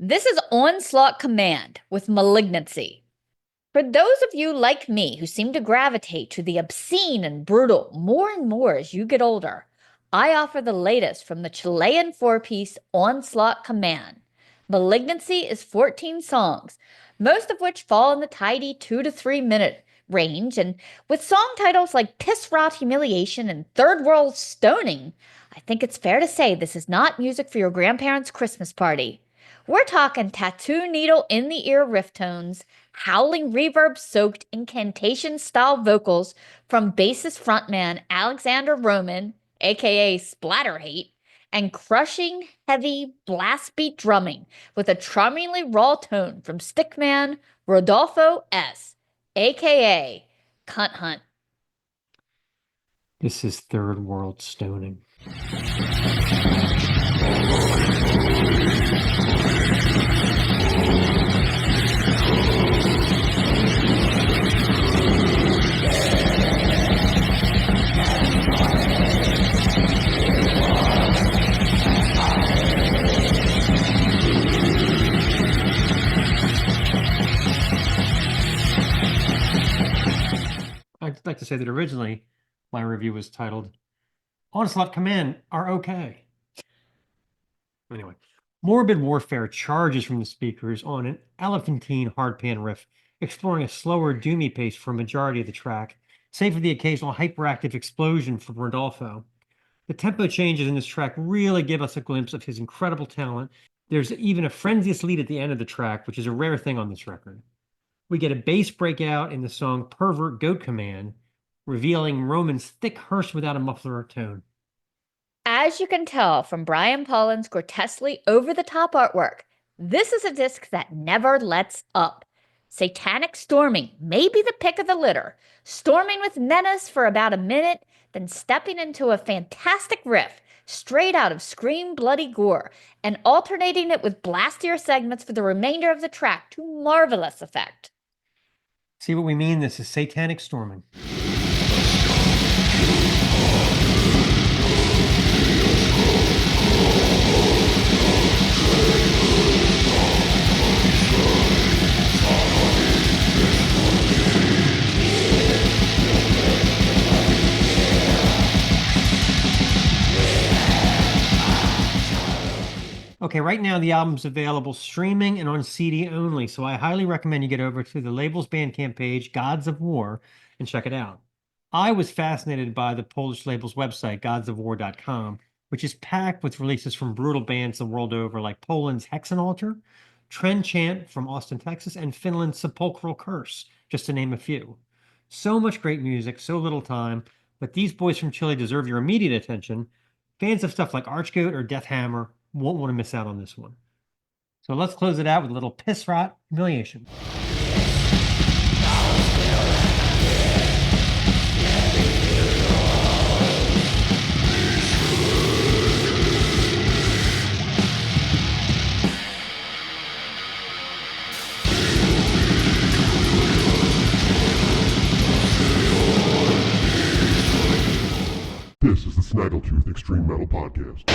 This is Onslaught Kommand with Malignancy. For those of you like me who seem to gravitate to the obscene and brutal more and more as you get older, I offer the latest from the Chilean four-piece Onslaught Kommand. Malignancy is 14 songs, most of which fall in the tidy 2 to 3 minute range, and with song titles like Piss Rot Humiliation and Third World Stoning, I think it's fair to say this is not music for your grandparents' Christmas party. We're talking tattoo needle in the ear riff tones, howling reverb-soaked incantation-style vocals from bassist frontman Alexander Roman, aka Splatterhate, and crushing, heavy, blast beat drumming with a charmingly raw tone from stickman Rodolfo S., aka Cvnthvnt. This is Third World Stoning. I'd like to say that originally my review was titled Onslaught Kommand are okay. Anyway, Morbid Warfare charges from the speakers on an elephantine hardpan riff, exploring a slower, doomy pace for a majority of the track, save for the occasional hyperactive explosion from Rodolfo. The tempo changes in this track really give us a glimpse of his incredible talent. There's even a frenzious lead at the end of the track, which is a rare thing on this record. We get a bass breakout in the song Pervert Goat Command, revealing Roman's thick hearse without a muffler or tone. As you can tell from Brian Pollan's grotesquely over-the-top artwork, this is a disc that never lets up. Satanic Storming may be the pick of the litter, storming with menace for about a minute, then stepping into a fantastic riff straight out of Scream Bloody Gore, and alternating it with blastier segments for the remainder of the track to marvelous effect. See what we mean? This is Satanic Storming. Okay, right now the album's available streaming and on CD only, so I highly recommend you get over to the label's Bandcamp page, Gods of War, and check it out. I was fascinated by the Polish label's website, godsofwar.com, which is packed with releases from brutal bands the world over, like Poland's Hexenaltar, Trend Chant from Austin, Texas, and Finland's Sepulchral Curse, just to name a few. So much great music, so little time, but these boys from Chile deserve your immediate attention. Fans of stuff like Archgoat or Death Hammer won't want to miss out on this one. So let's close it out with a little Piss Rot Humiliation. This is the Snaggletooth Extreme Metal Podcast.